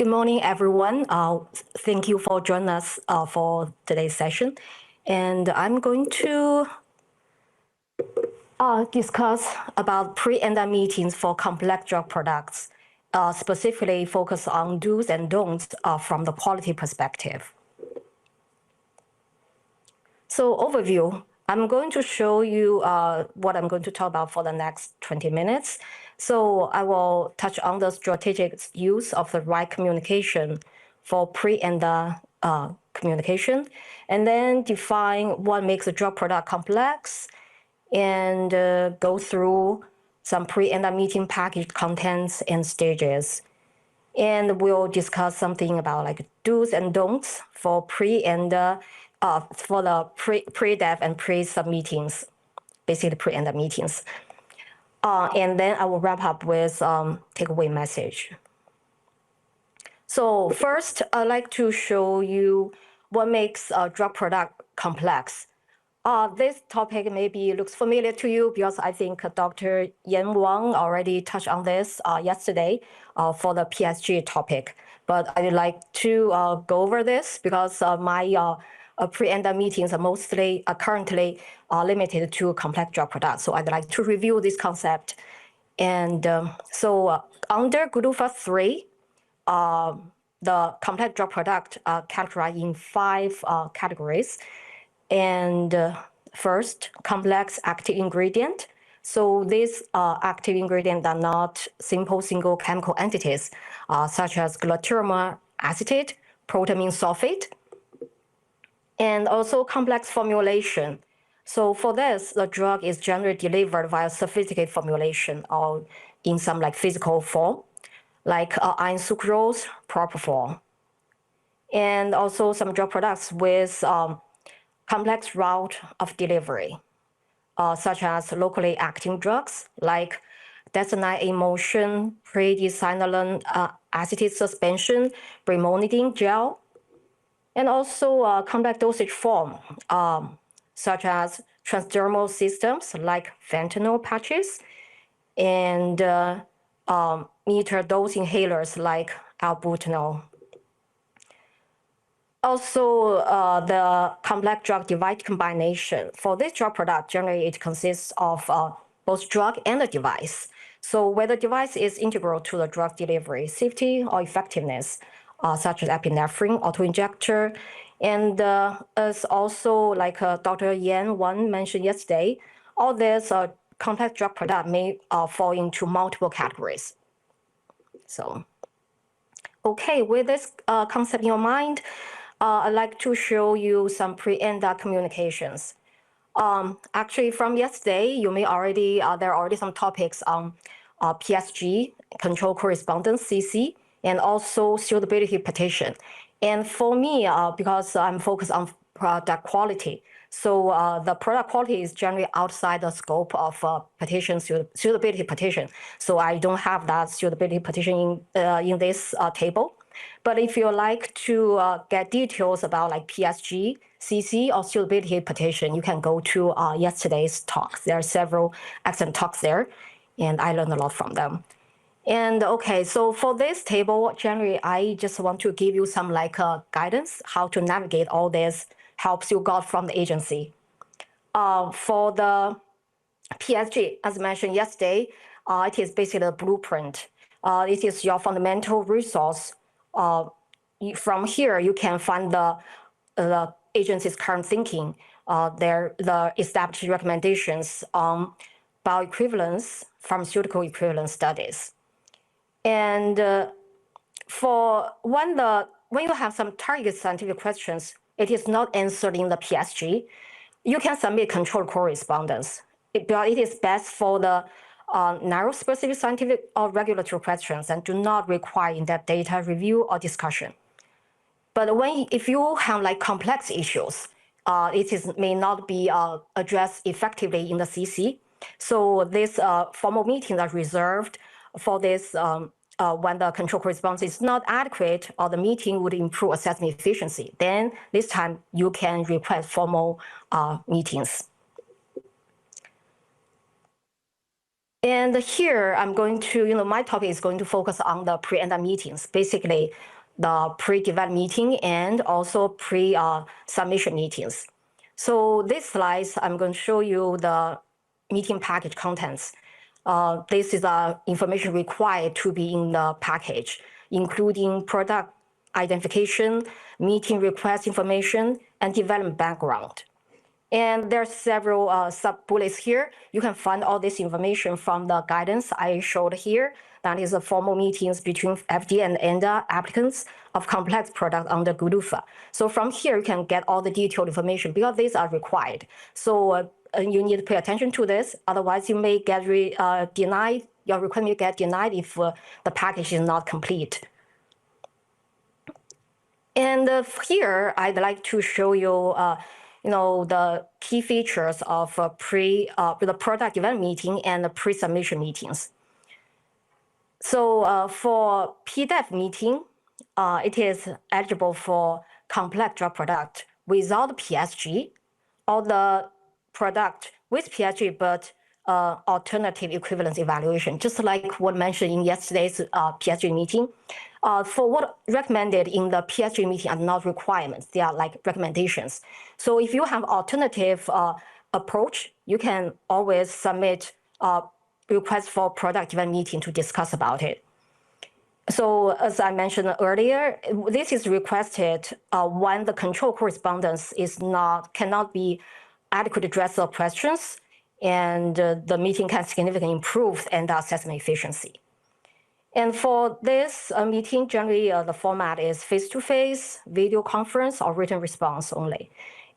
Good morning, everyone. Thank you for joining us for today's session. And I'm going to discuss about pre-ANDA meetings for complex drug products, specifically focus on do's and don'ts from the quality perspective. So overview, I'm going to show you what I'm going to talk about for the next 20 minutes. So I will touch on the strategic use of the right communication for pre-ANDA communication, and then define what makes a drug product complex, and go through some pre-ANDA meeting package contents and stages. And we'll discuss something about like do's and don'ts for pre-ANDA, for the pre-dev and pre-sub meetings, basically pre-ANDA meetings. And then I will wrap up with takeaway message. So first, I'd like to show you what makes a drug product complex. This topic maybe looks familiar to you because I think Dr. Yan Wang already touched on this yesterday for the PSG topic. But I'd like to go over this because my pre-ANDA meetings are mostly currently limited to complex drug products. So I'd like to review this concept. And so under GDF 3, the complex drug product categorized in 5 categories. And first, complex active ingredient. So these active ingredients are not simple single chemical entities, such as glutamate acetate, protamine sulfate, and also complex formulation. So for this, the drug is generally delivered via sophisticated formulation or in some like physical form, like iron sucrose, propofol. And also some drug products with complex route of delivery, such as locally acting drugs like desonide emulsion, prednisolone acetate suspension, brimonidine gel, and also complex dosage form, such as transdermal systems like fentanyl patches, and meter dose inhalers like albuterol. Also, the complex drug device combination. For this drug product, generally it consists of both drug and a device. So whether device is integral to the drug delivery, safety or effectiveness, such as epinephrine, autoinjector, and as also like Dr. Yan Wang mentioned yesterday, all these complex drug product may fall into multiple categories. So, okay, with this concept in your mind, I'd like to show you some pre-ANDA communications. Actually, from yesterday, you may already, there are already some topics on PSG, control correspondence, CC, and also suitability petition. And for me, because I'm focused on product quality, so the product quality is generally outside the scope of petition, suitability petition. So I don't have that suitability petition in this table. But if you like to get details about like PSG, CC, or suitability petition, you can go to yesterday's talks. There are several excellent talks there, and I learned a lot from them. And okay, so for this table, generally, I just want to give you some like guidance, how to navigate all this helps you got from the agency. For the PSG, as mentioned yesterday, it is basically a blueprint. It is your fundamental resource. From here, you can find the agency's current thinking, the established recommendations on bioequivalence, pharmaceutical equivalence studies. And for when you have some target scientific questions, it is not answered in the PSG, you can submit controlled correspondence. But it is best for the narrow specific scientific or regulatory questions and do not require in-depth data review or discussion. But if you have like complex issues, it may not be addressed effectively in the CC. So these formal meetings are reserved for this when the control correspondence is not adequate or the meeting would improve assessment efficiency. Then this time you can request formal meetings. And here I'm going to, my topic is going to focus on the pre-ANDA meetings, basically the pre-development meeting and also pre-submission meetings. So these slides, I'm going to show you the meeting package contents. This is information required to be in the package, including product identification, meeting request information, and development background. And there are several sub-bullets here. You can find all this information from the guidance I showed here. That is the formal meetings between FDA and ANDA applicants of complex product under GDUFA. So from here, you can get all the detailed information because these are required. So you need to pay attention to this. Otherwise, you may get denied. Your request may get denied if the package is not complete. And here, I'd like to show you the key features of the product development meeting and the pre-submission meetings. So for PDEV meeting, it is eligible for complex drug product without PSG, or the product with PSG but alternative equivalence evaluation, just like what mentioned in yesterday's PSG meeting. For what recommended in the PSG meeting are not requirements, they are like recommendations. So if you have alternative approach, you can always submit request for product development meeting to discuss about it. So as I mentioned earlier, this is requested when the control correspondence cannot be adequate address of questions, and the meeting can significantly improve and assessment efficiency. And for this meeting, generally the format is face-to-face, video conference, or written response only.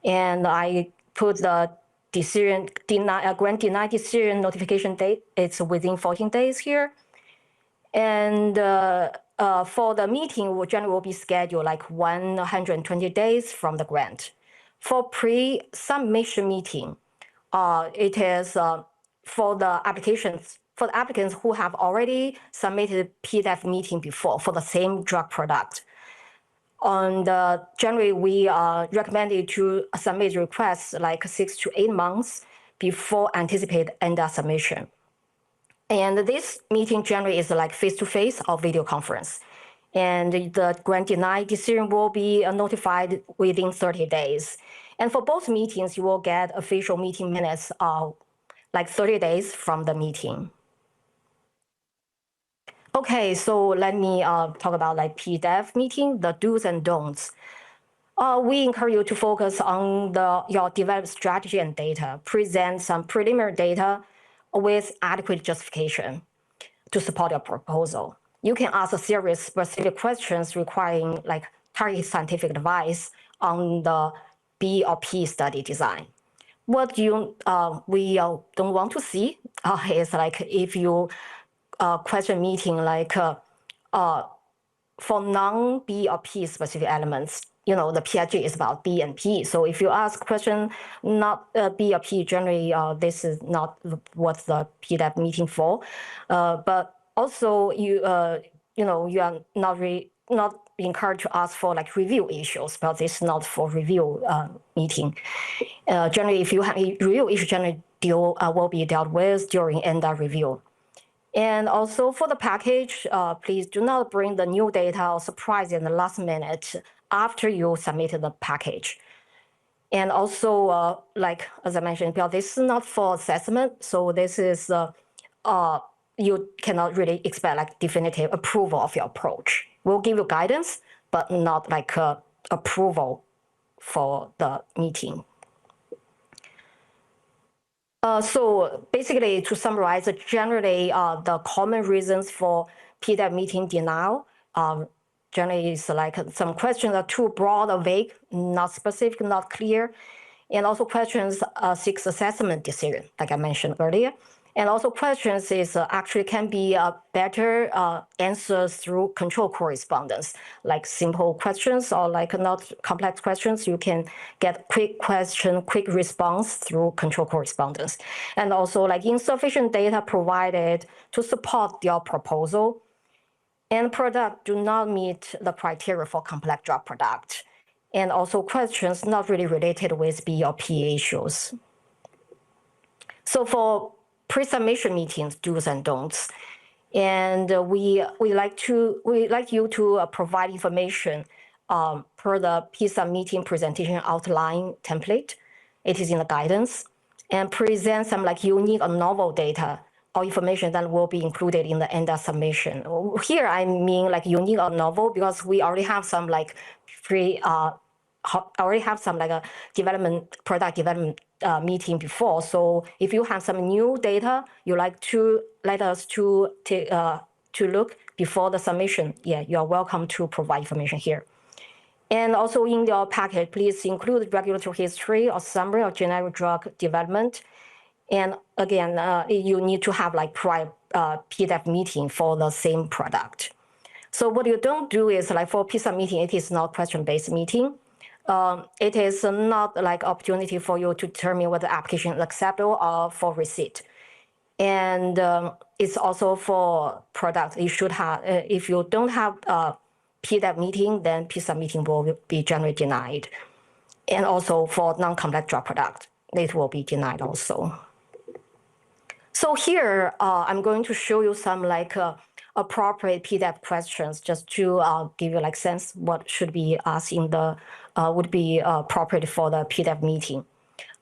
And I put the grant denied decision notification date. It's within 14 days here. And for the meeting, generally will be scheduled like 120 days from the grant. For pre-submission meeting, it is for the applicants who have already submitted PDEV meeting before for the same drug product. And generally, we recommended to submit requests like 6 to 8 months before anticipated ANDA submission. And this meeting generally is like face-to-face or video conference. And the grant denied decision will be notified within 30 days. And for both meetings, you will get official meeting minutes like 30 days from the meeting. Okay, so let me talk about like PDEV meeting, the do's and don'ts. We encourage you to focus on your development strategy and data, present some preliminary data with adequate justification to support your proposal. You can ask a series of specific questions requiring like targeted scientific advice on the B or P study design. What we don't want to see is like if you question meeting like for non-B or P specific elements, the PSG is about B and P. So if you ask question not B or P, generally this is not what the PDEV meeting for. But also you are not encouraged to ask for like review issues, but this is not for review meeting. Generally, if you have a review issue, generally will be dealt with during ANDA review. And also for the package, please do not bring the new data or surprise in the last minute after you submitted the package. And also, like as I mentioned, this is not for assessment, so this is you cannot really expect like definitive approval of your approach. We'll give you guidance, but not like approval for the meeting. So basically, to summarize, generally the common reasons for PDEV meeting denial generally is like some questions are too broad or vague, not specific, not clear, and also questions seeks assessment decision, like I mentioned earlier. And also questions is actually can be better answers through control correspondence, like simple questions or like not complex questions. You can get quick question, quick response through control correspondence. And also like insufficient data provided to support your proposal. And product do not meet the criteria for complex drug product. And also questions not really related with B or P issues. So for pre-submission meetings, do's and don'ts. And we like you to provide information per the PSUB meeting presentation outline template. It is in the guidance, and present some like unique or novel data or information that will be included in the ENDA submission. Here I mean like unique or novel because we already have some like a product development meeting before. So if you have some new data you like to let us to look before the submission, yeah, you are welcome to provide information here. And also in your packet, please include regulatory history or summary of generic drug development. And again, you need to have like prior PDEV meeting for the same product. So what you don't do is like for PSUB meeting, it is not question-based meeting. It is not like opportunity for you to determine whether the application is acceptable or for receipt. And it's also for product. You should have, if you don't have a PDEV meeting, then PSUB meeting will be generally denied. And also for non-complex drug product, it will be denied also. So here, I'm going to show you some like appropriate PDEV questions just to give you like sense what should be asked in the, would be appropriate for the PDEV meeting.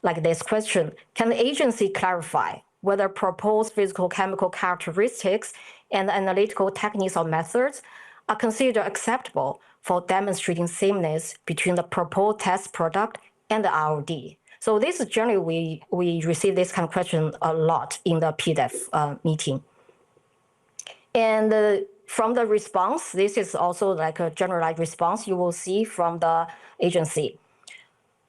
Like this question, can the agency clarify whether proposed physical chemical characteristics and analytical techniques or methods are considered acceptable for demonstrating sameness between the proposed test product and the ROD? So this is generally, we receive this kind of question a lot in the PDEV meeting. And from the response, this is also like a generalized response you will see from the agency.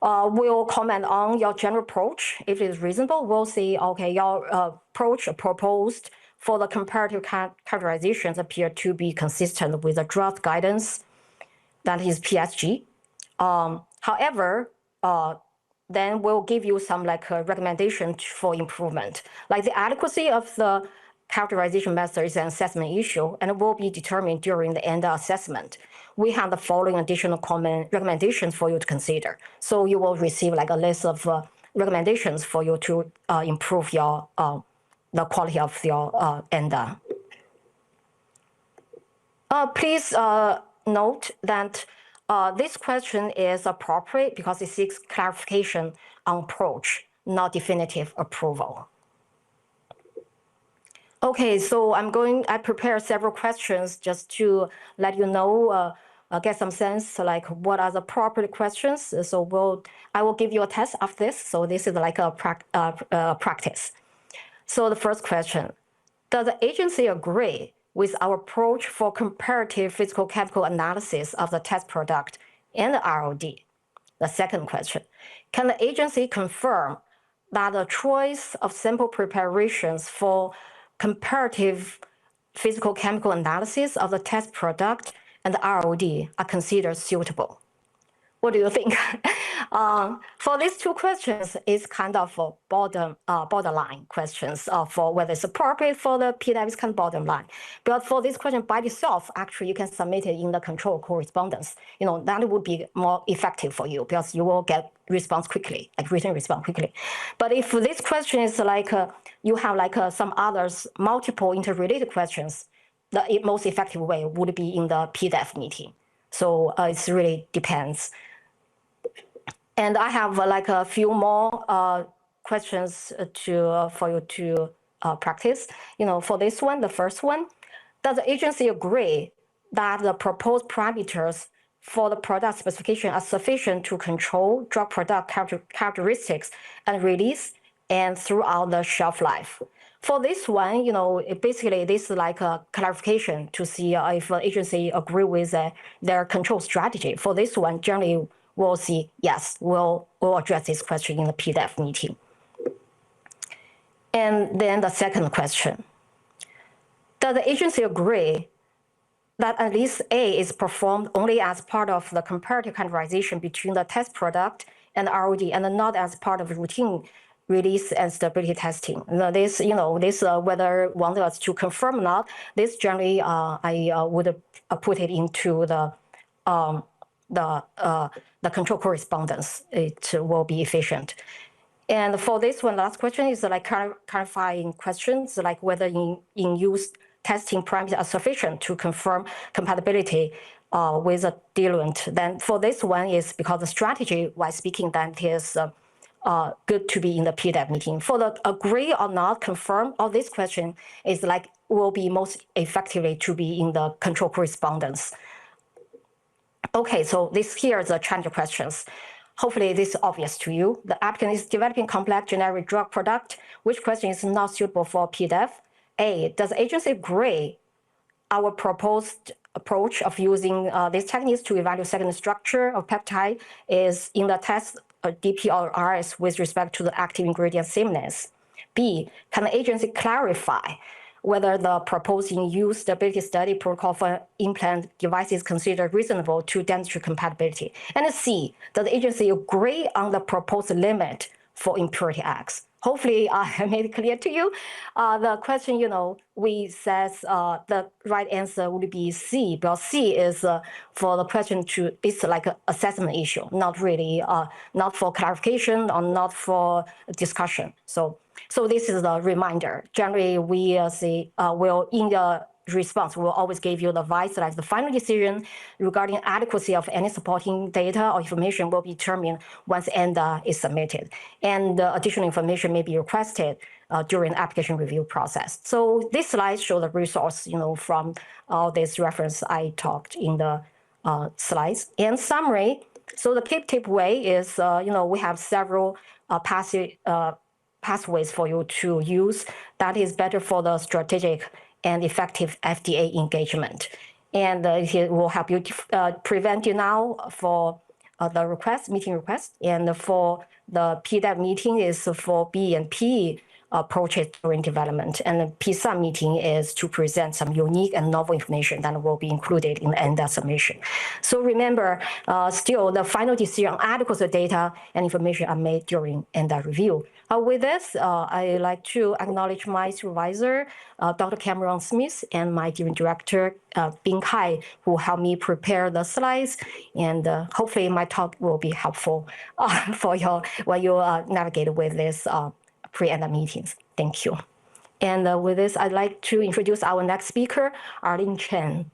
We'll comment on your general approach. If it is reasonable, we'll say, okay, your approach proposed for the comparative characterizations appear to be consistent with the draft guidance, that is PSG. However, then we'll give you some like a recommendation for improvement. Like the adequacy of the characterization method is an assessment issue and will be determined during the end assessment. We have the following additional common recommendations for you to consider. So you will receive like a list of recommendations for you to improve your the quality of your ENDA. Please note that this question is appropriate because it seeks clarification on approach, not definitive approval. Okay, so I prepared several questions just to let you know, get some sense like what are the appropriate questions. So I will give you a test of this. So this is like a practice. So the first question, does the agency agree with our approach for comparative physical chemical analysis of the test product and the ROD? The second question, can the agency confirm that the choice of sample preparations for comparative physical chemical analysis of the test product and the ROD are considered suitable? What do you think? For these two questions, it's kind of borderline questions for whether it's appropriate for the PDEV, is kind of borderline. But for this question by itself, actually, you can submit it in the control correspondence. You know, that would be more effective for you because you will get response quickly, like written response quickly. But if this question is like, you have like some others, multiple interrelated questions, the most effective way would be in the PDEV meeting. So it really depends. And I have like a few more questions for you to practice. You know, for this one, the first one, does the agency agree that the proposed parameters for the product specification are sufficient to control drug product characteristics and release and throughout the shelf life? For this one, you know, basically this is like a clarification to see if the agency agree with their control strategy. For this one, generally, we'll see, yes, we'll address this question in the PDEV meeting. And then the second question, does the agency agree that at least A is performed only as part of the comparative categorization between the test product and the ROD and not as part of routine release and stability testing? This, you know, this whether want us to confirm or not, this generally I would put it into the control correspondence. It will be efficient. And for this one, last question is like clarifying questions, like whether in use testing parameters are sufficient to confirm compatibility with a diluent. Then for this one is because the strategy, while speaking, that is good to be in the PDEV meeting. For the agree or not confirm, or this question is like will be most effectively to be in the control correspondence. Okay, so this here is the challenge questions. Hopefully this is obvious to you. The applicant is developing complex generic drug product. Which question is not suitable for PDEV? A, does the agency agree our proposed approach of using these techniques to evaluate secondary structure of peptide is in the test DP or RS with respect to the active ingredient sameness? B, can the agency clarify whether the proposed in-use stability study protocol for implant device is considered reasonable to demonstrate compatibility? And C, does the agency agree on the proposed limit for impurity X? Hopefully, I have made it clear to you. The question, we says the right answer would be C, because C is for the question to, it's like an assessment issue, not really, not for clarification or not for discussion. So this is a reminder. Generally, we will in the response, we'll always give you the advice like the final decision regarding adequacy of any supporting data or information will be determined once ANDA is submitted. And additional information may be requested during the application review process. So this slide shows the resource, from all this reference I talked in the slides. In summary, so the key takeaway is, we have several pathways for you to use that is better for the strategic and effective FDA engagement. And it will help you prevent you now for the meeting request. And for the PDEV meeting is for B and P approaches during development. And the PSUB meeting is to present some unique and novel information that will be included in the ANDA submission. So remember, still the final decision on adequacy of data and information are made during ANDA review. With this, I'd like to acknowledge my supervisor, Dr. Cameron Smith, and my dean director, Bing Kai, who helped me prepare the slides. And hopefully my talk will be helpful for you when you navigate with this pre-ANDA meetings. Thank you. And with this, I'd like to introduce our next speaker, Arlene Chen.